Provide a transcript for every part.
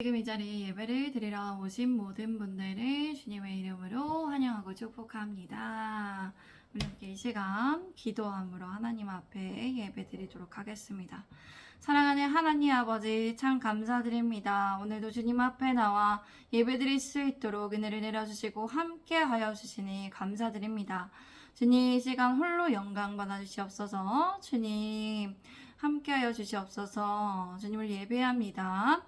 지금 이 자리에 예배를 드리러 오신 모든 분들을 주님의 이름으로 환영하고 축복합니다. 우리 함께 이 시간 기도함으로 하나님 앞에 예배 드리도록 하겠습니다. 사랑하는 하나님 아버지 참 감사드립니다. 오늘도 주님 앞에 나와 예배 드릴 수 있도록 은혜를 내려주시고 함께 하여 주시니 감사드립니다. 주님 이 시간 홀로 영광 받아 주시옵소서. 주님 함께 하여 주시옵소서. 주님을 예배합니다.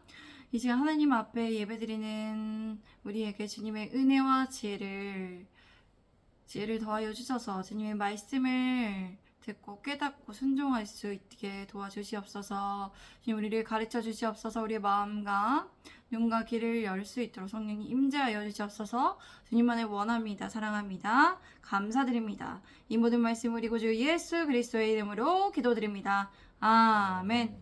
이 시간 하나님 앞에 예배드리는 우리에게 주님의 은혜와 지혜를 더하여 주셔서 주님의 말씀을 듣고 깨닫고 순종할 수 있게 도와주시옵소서. 주님 우리를 가르쳐 주시옵소서. 우리의 마음과 눈과 귀를 열 수 있도록 성령님 임재하여 주시옵소서. 주님만을 원합니다. 사랑합니다. 감사드립니다. 이 모든 말씀 우리 구주 예수 그리스도의 이름으로 기도드립니다. 아멘.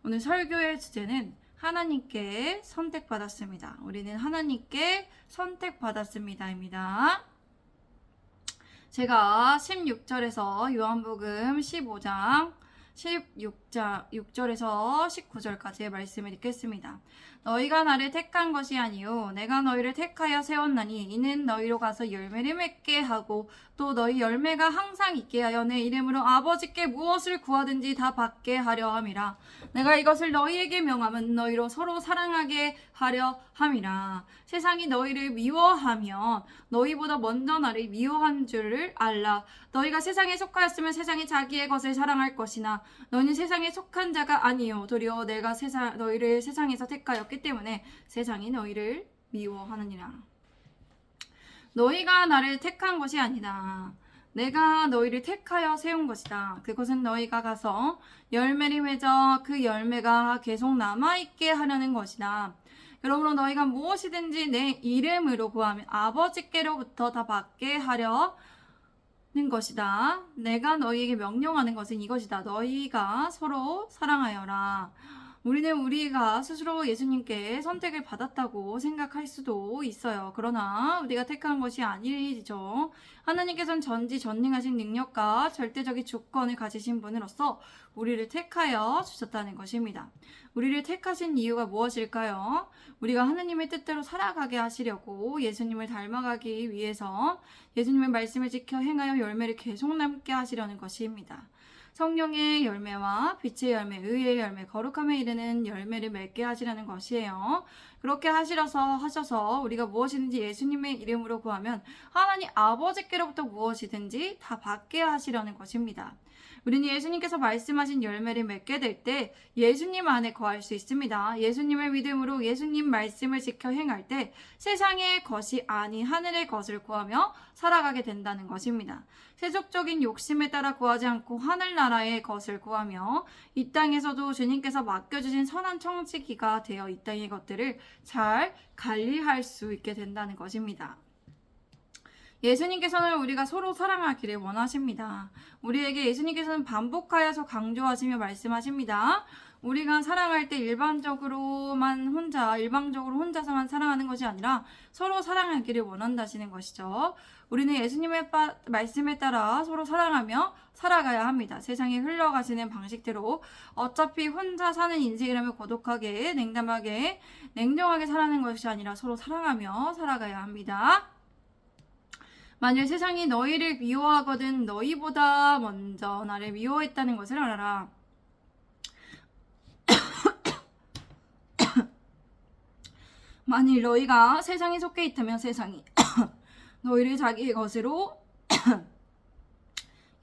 오늘 설교의 주제는 하나님께 선택받았습니다. 우리는 하나님께 선택받았습니다입니다. 제가 16절에서 요한복음 15장 6절에서 19절까지의 말씀을 읽겠습니다. 너희가 나를 택한 것이 아니요 내가 너희를 택하여 세웠나니 이는 너희로 가서 열매를 맺게 하고 또 너희 열매가 항상 있게 하여 내 이름으로 아버지께 무엇을 구하든지 다 받게 하려 함이라. 내가 이것을 너희에게 명함은 너희로 서로 사랑하게 하려 함이라. 세상이 너희를 미워하면 너희보다 먼저 나를 미워한 줄을 알라. 너희가 세상에 속하였으면 세상이 자기의 것을 사랑할 것이나 너희는 세상에 속한 자가 아니요 도리어 내가 너희를 세상에서 택하였기 때문에 세상이 너희를 미워하느니라. 너희가 나를 택한 것이 아니다. 내가 너희를 택하여 세운 것이다. 그것은 너희가 가서 열매를 맺어 그 열매가 계속 남아있게 하려는 것이다. 그러므로 너희가 무엇이든지 내 이름으로 구하면 아버지께로부터 다 받게 하려는 것이다. 내가 너희에게 명령하는 것은 이것이다. 너희가 서로 사랑하여라. 우리는 우리가 스스로 예수님께 선택을 받았다고 생각할 수도 있어요. 그러나 우리가 택한 것이 아니죠. 하나님께서는 전지전능하신 능력과 절대적인 주권을 가지신 분으로서 우리를 택하여 주셨다는 것입니다. 우리를 택하신 이유가 무엇일까요? 우리가 하나님의 뜻대로 살아가게 하시려고 예수님을 닮아가기 위해서 예수님의 말씀을 지켜 행하여 열매를 계속 남게 하시려는 것입니다. 성령의 열매와 빛의 열매, 의의 열매, 거룩함에 이르는 열매를 맺게 하시라는 것이에요. 그렇게 하셔서 우리가 무엇이든지 예수님의 이름으로 구하면 하나님 아버지께로부터 무엇이든지 다 받게 하시려는 것입니다. 우리는 예수님께서 말씀하신 열매를 맺게 될 때 예수님 안에 거할 수 있습니다. 예수님을 믿음으로 예수님 말씀을 지켜 행할 때 세상의 것이 아닌 하늘의 것을 구하며 살아가게 된다는 것입니다. 세속적인 욕심에 따라 구하지 않고 하늘나라의 것을 구하며 이 땅에서도 주님께서 맡겨주신 선한 청지기가 되어 이 땅의 것들을 잘 관리할 수 있게 된다는 것입니다. 예수님께서는 우리가 서로 사랑하기를 원하십니다. 우리에게 예수님께서는 반복하여서 강조하시며 말씀하십니다. 우리가 사랑할 때 일방적으로 혼자서만 사랑하는 것이 아니라 서로 사랑하기를 원한다시는 것이죠. 우리는 예수님의 말씀에 따라 서로 사랑하며 살아가야 합니다. 세상에 흘러가시는 방식대로 어차피 혼자 사는 인생이라면 고독하게, 냉담하게, 냉정하게 살아가는 것이 아니라 서로 사랑하며 살아가야 합니다. 만일 세상이 너희를 미워하거든 너희보다 먼저 나를 미워했다는 것을 알아라. 만일 너희가 세상에 속해 있다면 세상이 너희를 자기의 것으로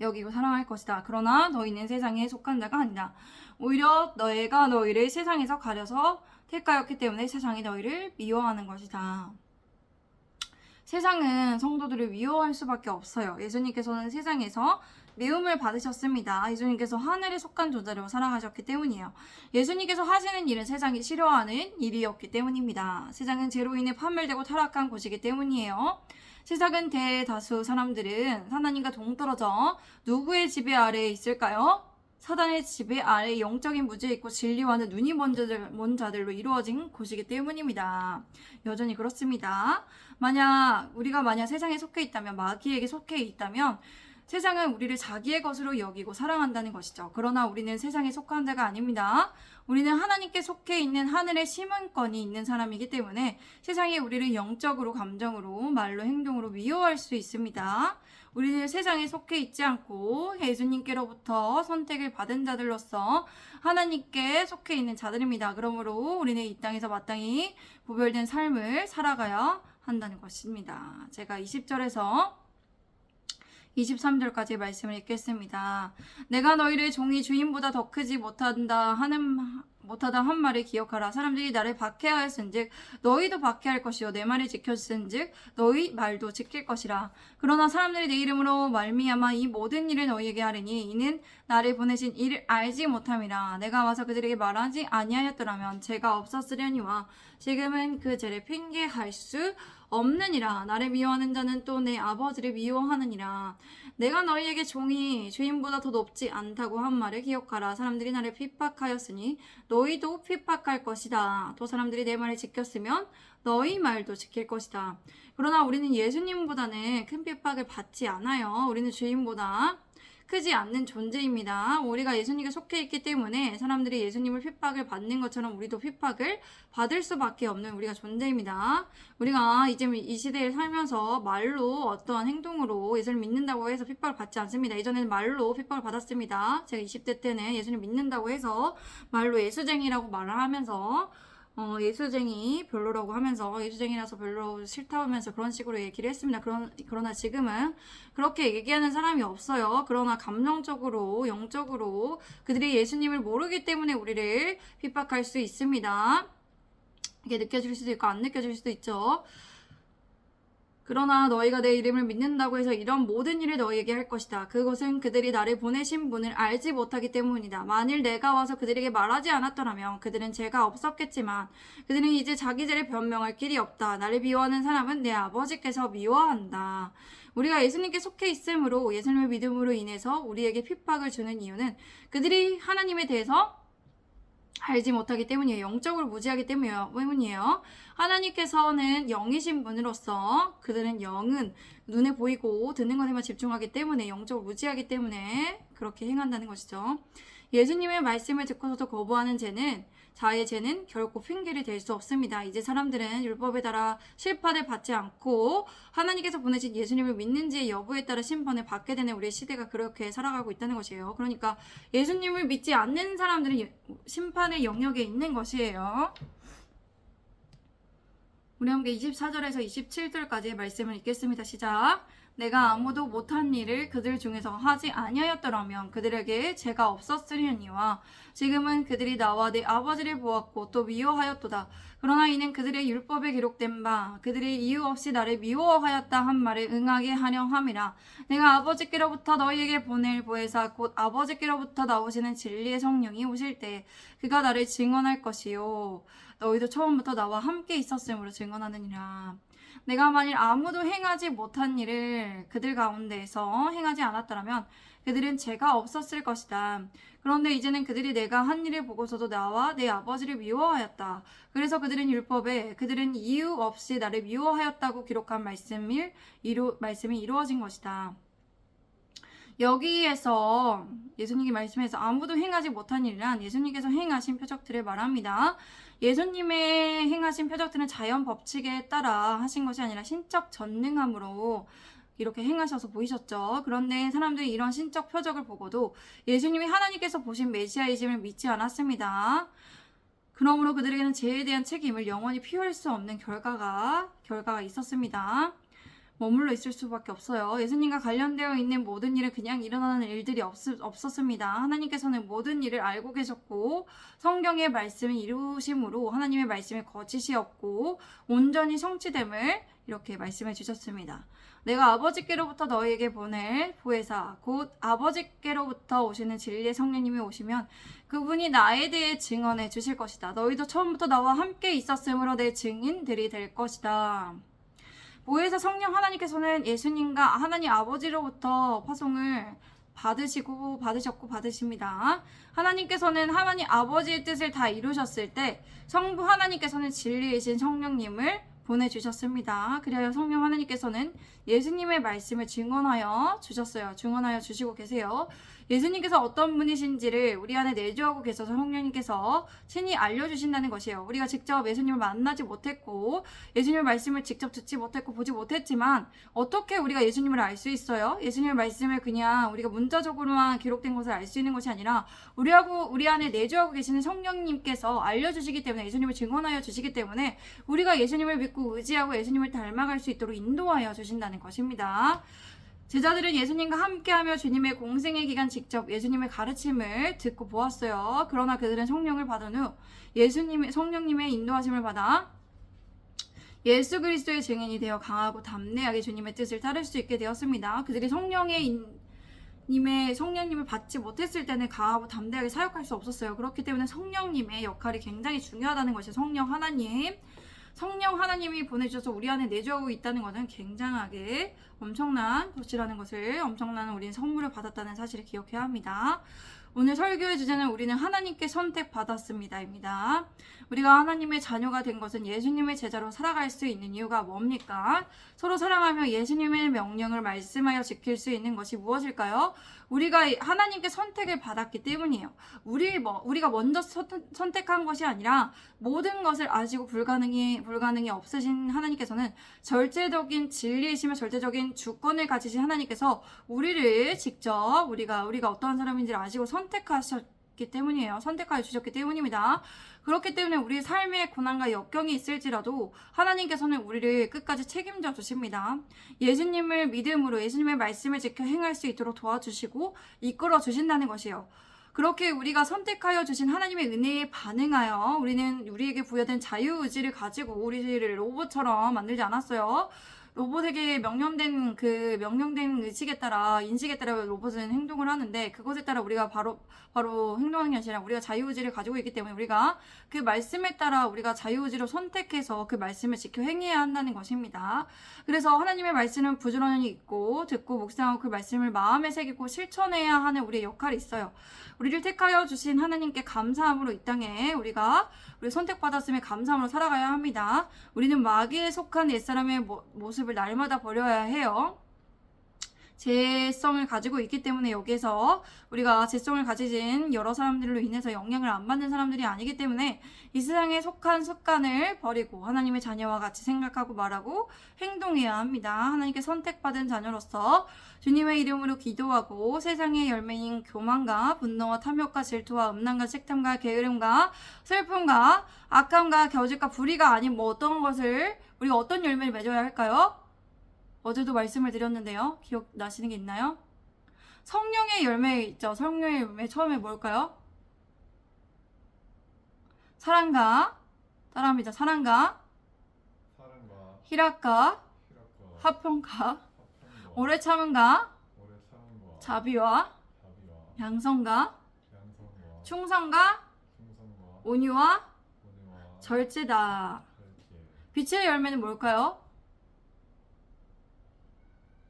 여기고 사랑할 것이다. 그러나 너희는 세상에 속한 자가 아니다. 오히려 너희가 너희를 세상에서 가려서 택하였기 때문에 세상이 너희를 미워하는 것이다. 세상은 성도들을 미워할 수밖에 없어요. 예수님께서는 세상에서 미움을 받으셨습니다. 예수님께서 하늘에 속한 존재로 살아가셨기 때문이에요. 예수님께서 하시는 일은 세상이 싫어하는 일이었기 때문입니다. 세상은 죄로 인해 파멸되고 타락한 곳이기 때문이에요. 세상은 대다수 사람들은 하나님과 동떨어져 누구의 지배 아래에 있을까요? 사단의 지배 아래 영적인 무지에 있고 진리와는 눈이 먼 자들로 이루어진 곳이기 때문입니다. 여전히 그렇습니다. 우리가 만약 세상에 속해 있다면, 마귀에게 속해 있다면 세상은 우리를 자기의 것으로 여기고 사랑한다는 것이죠. 그러나 우리는 세상에 속한 자가 아닙니다. 우리는 하나님께 속해 있는 하늘의 시민권이 있는 사람이기 때문에 세상이 우리를 영적으로, 감정으로, 말로, 행동으로 미워할 수 있습니다. 우리는 세상에 속해 있지 않고 예수님께로부터 선택을 받은 자들로서 하나님께 속해 있는 자들입니다. 그러므로 우리는 이 땅에서 마땅히 구별된 삶을 살아가야 한다는 것입니다. 제가 20절에서 23절까지 말씀을 읽겠습니다. 내가 너희를 종이 주인보다 더 크지 못하다 한 말을 기억하라. 사람들이 나를 박해하였은즉 너희도 박해할 것이요 내 말을 지켰은즉 너희 말도 지킬 것이라. 그러나 사람들이 내 이름으로 말미암아 이 모든 일을 너희에게 하리니 이는 나를 보내신 이를 알지 못함이라. 내가 와서 그들에게 말하지 아니하였더라면 죄가 없었으려니와 지금은 그 죄를 핑계할 수 없느니라. 나를 미워하는 자는 또 내 아버지를 미워하느니라. 내가 너희에게 종이 주인보다 더 높지 않다고 한 말을 기억하라. 사람들이 나를 핍박하였으니 너희도 핍박할 것이다. 또 사람들이 내 말을 지켰으면 너희 말도 지킬 것이다. 그러나 우리는 예수님보다는 큰 핍박을 받지 않아요. 우리는 주인보다 크지 않는 존재입니다. 우리가 예수님께 속해 있기 때문에 사람들이 예수님을 핍박을 받는 것처럼 우리도 핍박을 받을 수밖에 없는 우리가 존재입니다. 우리가 이제 이 시대에 살면서 말로 어떠한 행동으로 예수를 믿는다고 해서 핍박을 받지 않습니다. 예전에는 말로 핍박을 받았습니다. 제가 20대 때는 예수님 믿는다고 해서 말로 예수쟁이라고 말을 하면서 예수쟁이 별로라고 하면서 예수쟁이라서 별로 싫다고 하면서 그런 식으로 얘기를 했습니다. 그러나 지금은 그렇게 얘기하는 사람이 없어요. 그러나 감정적으로, 영적으로 그들이 예수님을 모르기 때문에 우리를 핍박할 수 있습니다. 이게 느껴질 수도 있고 안 느껴질 수도 있죠. 그러나 너희가 내 이름을 믿는다고 해서 이런 모든 일을 너희에게 할 것이다. 그것은 그들이 나를 보내신 분을 알지 못하기 때문이다. 만일 내가 와서 그들에게 말하지 않았더라면 그들은 죄가 없었겠지만 그들은 이제 자기 죄를 변명할 길이 없다. 나를 미워하는 사람은 내 아버지께서 미워한다. 우리가 예수님께 속해 있으므로 예수님을 믿음으로 인해서 우리에게 핍박을 주는 이유는 그들이 하나님에 대해서 알지 못하기 때문이에요. 영적으로 무지하기 때문이에요. 하나님께서는 영이신 분으로서 그들은 영은 눈에 보이고 듣는 것에만 집중하기 때문에 영적으로 무지하기 때문에 그렇게 행한다는 것이죠. 예수님의 말씀을 듣고서도 거부하는 죄는 자의 죄는 결코 핑계를 댈 수 없습니다. 이제 사람들은 율법에 따라 심판을 받지 않고 하나님께서 보내신 예수님을 믿는지의 여부에 따라 심판을 받게 되는 우리의 시대가 그렇게 살아가고 있다는 것이에요. 그러니까 예수님을 믿지 않는 사람들은 심판의 영역에 있는 것이에요. 우리 함께 24절에서 27절까지의 말씀을 읽겠습니다. 시작. 내가 아무도 못한 일을 그들 중에서 하지 아니하였더라면 그들에게 죄가 없었으려니와 지금은 그들이 나와 내 아버지를 보았고 또 미워하였도다. 그러나 이는 그들의 율법에 기록된 바 그들이 이유 없이 나를 미워하였다 한 말에 응하게 하려 함이라. 내가 아버지께로부터 너희에게 보낼 보혜사 곧 아버지께로부터 나오시는 진리의 성령이 오실 때 그가 나를 증언할 것이요 너희도 처음부터 나와 함께 있었으므로 증언하느니라. 내가 만일 아무도 행하지 못한 일을 그들 가운데에서 행하지 않았더라면 그들은 죄가 없었을 것이다. 그런데 이제는 그들이 내가 한 일을 보고서도 나와 내 아버지를 미워하였다. 그래서 그들은 율법에 그들은 이유 없이 나를 미워하였다고 기록한 말씀이 이루어진 것이다. 여기에서 예수님이 말씀해서 아무도 행하지 못한 일이란 예수님께서 행하신 표적들을 말합니다. 예수님의 행하신 표적들은 자연 법칙에 따라 하신 것이 아니라 신적 전능함으로 이렇게 행하셔서 보이셨죠. 그런데 사람들이 이런 신적 표적을 보고도 예수님이 하나님께서 보신 메시아이심을 믿지 않았습니다. 그러므로 그들에게는 죄에 대한 책임을 영원히 피할 수 없는 결과가 있었습니다. 머물러 있을 수밖에 없어요. 예수님과 관련되어 있는 모든 일은 그냥 일어나는 일들이 없었습니다. 하나님께서는 모든 일을 알고 계셨고 성경의 말씀을 이루심으로 하나님의 말씀이 거짓이 없고 온전히 성취됨을 이렇게 말씀해 주셨습니다. 내가 아버지께로부터 너희에게 보낼 보혜사 곧 아버지께로부터 오시는 진리의 성령님이 오시면 그분이 나에 대해 증언해 주실 것이다. 너희도 처음부터 나와 함께 있었으므로 내 증인들이 될 것이다. 보혜사 성령 하나님께서는 예수님과 하나님 아버지로부터 파송을 받으십니다. 하나님께서는 하나님 아버지의 뜻을 다 이루셨을 때 성부 하나님께서는 진리이신 성령님을 보내주셨습니다. 그래야 성령 하나님께서는 예수님의 말씀을 증언하여 주셨어요. 증언하여 주시고 계세요. 예수님께서 어떤 분이신지를 우리 안에 내주하고 계셔서 성령님께서 친히 알려주신다는 것이에요. 우리가 직접 예수님을 만나지 못했고 예수님의 말씀을 직접 듣지 못했고 보지 못했지만 어떻게 우리가 예수님을 알 수 있어요? 예수님의 말씀을 그냥 우리가 문자적으로만 기록된 것을 알 수 있는 것이 아니라 우리 안에 내주하고 계시는 성령님께서 알려주시기 때문에 예수님을 증언하여 주시기 때문에 우리가 예수님을 믿고 의지하고 예수님을 닮아갈 수 있도록 인도하여 주신다는 것입니다. 제자들은 예수님과 함께하며 주님의 공생의 기간 직접 예수님의 가르침을 듣고 보았어요. 그러나 그들은 성령을 받은 후 성령님의 인도하심을 받아 예수 그리스도의 증인이 되어 강하고 담대하게 주님의 뜻을 따를 수 있게 되었습니다. 그들이 성령님을 받지 못했을 때는 강하고 담대하게 사역할 수 없었어요. 그렇기 때문에 성령님의 역할이 굉장히 중요하다는 것이 성령 하나님이 보내주셔서 우리 안에 내주하고 있다는 것은 굉장하게 엄청난 것이라는 것을, 엄청난 우리는 선물을 받았다는 사실을 기억해야 합니다. 오늘 설교의 주제는 우리는 하나님께 선택받았습니다입니다. 우리가 하나님의 자녀가 된 것은 예수님의 제자로 살아갈 수 있는 이유가 뭡니까? 서로 사랑하며 예수님의 명령을 말씀하여 지킬 수 있는 것이 무엇일까요? 우리가 하나님께 선택을 받았기 때문이에요. 우리가 먼저 선택한 것이 아니라 모든 것을 아시고 불가능이 없으신 하나님께서는 절대적인 진리이시며 절대적인 주권을 가지신 하나님께서 우리를 직접 우리가 어떠한 사람인지를 아시고 선택하셨기 때문이에요. 선택하여 주셨기 때문입니다. 그렇기 때문에 우리의 삶에 고난과 역경이 있을지라도 하나님께서는 우리를 끝까지 책임져 주십니다. 예수님을 믿음으로 예수님의 말씀을 지켜 행할 수 있도록 도와주시고 이끌어 주신다는 것이에요. 그렇게 우리가 선택하여 주신 하나님의 은혜에 반응하여 우리는 우리에게 부여된 자유의지를 가지고 우리를 로봇처럼 만들지 않았어요. 로봇에게 명령된 의식에 따라, 인식에 따라 로봇은 행동을 하는데 그것에 따라 우리가 바로 행동하는 게 아니라 우리가 자유의지를 가지고 있기 때문에 우리가 그 말씀에 따라 우리가 자유의지로 선택해서 그 말씀을 지켜 행해야 한다는 것입니다. 그래서 하나님의 말씀은 부지런히 읽고 듣고 묵상하고 그 말씀을 마음에 새기고 실천해야 하는 우리의 역할이 있어요. 우리를 택하여 주신 하나님께 감사함으로 이 땅에 우리 선택받았음에 감사함으로 살아가야 합니다. 우리는 마귀에 속한 옛사람의 모습을 날마다 버려야 해요. 죄성을 가지고 있기 때문에 여기에서 우리가 죄성을 가지진 여러 사람들로 인해서 영향을 안 받는 사람들이 아니기 때문에 이 세상에 속한 습관을 버리고 하나님의 자녀와 같이 생각하고 말하고 행동해야 합니다. 하나님께 선택받은 자녀로서 주님의 이름으로 기도하고 세상의 열매인 교만과 분노와 탐욕과 질투와 음란과 식탐과 게으름과 슬픔과 악함과 겨짓과 불의가 아닌 우리가 어떤 열매를 맺어야 할까요? 어제도 말씀을 드렸는데요. 기억나시는 게 있나요? 성령의 열매 있죠. 성령의 열매 처음에 뭘까요? 따라합니다. 사랑과 희락과 화평과 오래 참음과 자비와 양성과 충성과 온유와 절제다. 빛의 열매는 뭘까요?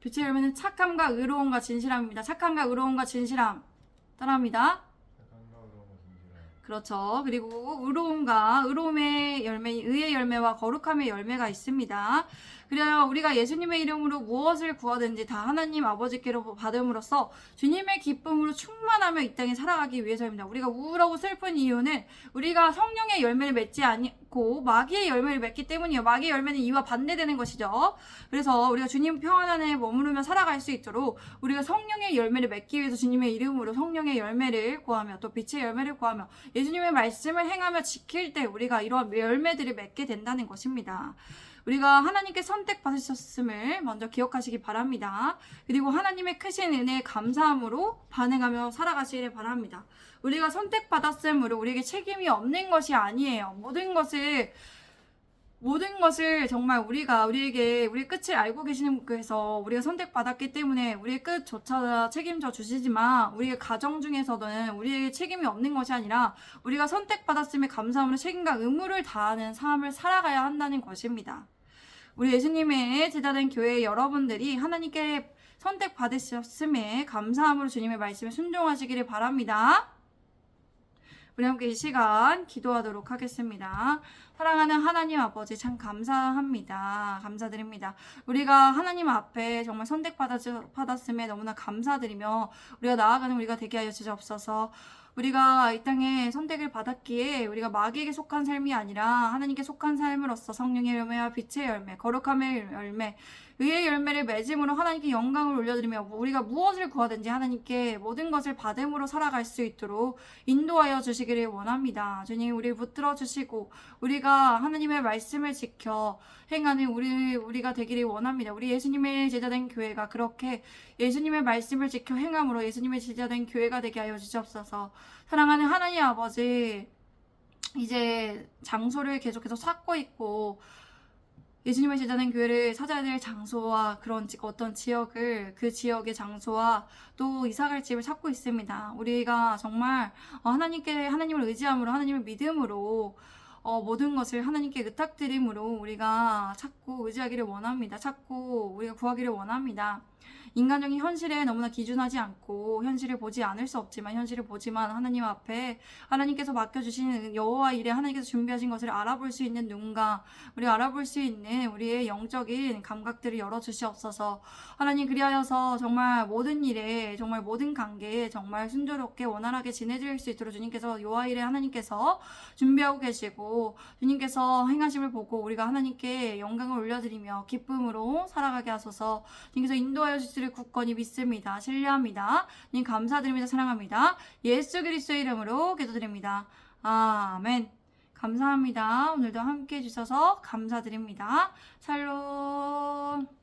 빛의 열매는 착함과 의로움과 진실함입니다. 착함과 의로움과 진실함. 따라합니다. 그렇죠. 그리고 의로움의 열매, 의의 열매와 거룩함의 열매가 있습니다. 그래야 우리가 예수님의 이름으로 무엇을 구하든지 다 하나님 아버지께로 받음으로써 주님의 기쁨으로 충만하며 이 땅에 살아가기 위해서입니다. 우리가 우울하고 슬픈 이유는 우리가 성령의 열매를 맺지 않고 마귀의 열매를 맺기 때문이에요. 마귀의 열매는 이와 반대되는 것이죠. 그래서 우리가 주님 평안 안에 머무르며 살아갈 수 있도록 우리가 성령의 열매를 맺기 위해서 주님의 이름으로 성령의 열매를 구하며 또 빛의 열매를 구하며 예수님의 말씀을 행하며 지킬 때 우리가 이러한 열매들을 맺게 된다는 것입니다. 우리가 하나님께 선택받으셨음을 먼저 기억하시기 바랍니다. 그리고 하나님의 크신 은혜에 감사함으로 반응하며 살아가시길 바랍니다. 우리가 선택받았음으로 우리에게 책임이 없는 것이 아니에요. 모든 것을 정말 우리의 끝을 알고 계시는 분께서 우리가 선택받았기 때문에 우리의 끝조차 책임져 주시지만 우리의 가정 중에서는 우리에게 책임이 없는 것이 아니라 우리가 선택받았음에 감사함으로 책임과 의무를 다하는 삶을 살아가야 한다는 것입니다. 우리 예수님의 제자된 교회 여러분들이 하나님께 선택받으셨음에 감사함으로 주님의 말씀에 순종하시기를 바랍니다. 우리 함께 이 시간 기도하도록 하겠습니다. 사랑하는 하나님 아버지 참 감사합니다. 감사드립니다. 우리가 하나님 앞에 정말 선택받았음에 너무나 감사드리며 우리가 나아가는 우리가 되게 하여 주시옵소서. 우리가 이 땅에 선택을 받았기에 우리가 마귀에게 속한 삶이 아니라 하나님께 속한 삶으로서 성령의 열매와 빛의 열매, 거룩함의 열매, 의의 열매를 맺음으로 하나님께 영광을 올려드리며 우리가 무엇을 구하든지 하나님께 모든 것을 받음으로 살아갈 수 있도록 인도하여 주시기를 원합니다. 주님, 우리 붙들어 주시고 우리가 하나님의 말씀을 지켜 행하는 우리가 되기를 원합니다. 우리 예수님의 제자된 교회가 그렇게 예수님의 말씀을 지켜 행함으로 예수님의 제자된 교회가 되게 하여 주시옵소서. 사랑하는 하나님 아버지, 이제 장소를 계속해서 찾고 있고 예수님의 제자된 교회를 찾아야 될 장소와 그런 어떤 지역을 그 지역의 장소와 또 이사갈 집을 찾고 있습니다. 우리가 정말 하나님을 의지함으로 하나님을 믿음으로 모든 것을 하나님께 의탁드림으로 우리가 찾고 의지하기를 원합니다. 찾고 우리가 구하기를 원합니다. 인간적인 현실에 너무나 기준하지 않고 현실을 보지 않을 수 없지만 현실을 보지만 하나님 앞에 하나님께서 맡겨주신 여호와 일에 하나님께서 준비하신 것을 알아볼 수 있는 눈과 우리 알아볼 수 있는 우리의 영적인 감각들을 열어주시옵소서. 하나님, 그리하여서 정말 모든 일에 정말 모든 관계에 정말 순조롭게 원활하게 지내드릴 수 있도록 주님께서 여호와 일에 하나님께서 준비하고 계시고 주님께서 행하심을 보고 우리가 하나님께 영광을 올려드리며 기쁨으로 살아가게 하소서. 주님께서 인도하여 주시기를 굳건히 믿습니다. 신뢰합니다. 님 감사드립니다. 사랑합니다. 예수 그리스도의 이름으로 기도드립니다. 아멘. 감사합니다. 오늘도 함께 해주셔서 감사드립니다. 샬롬.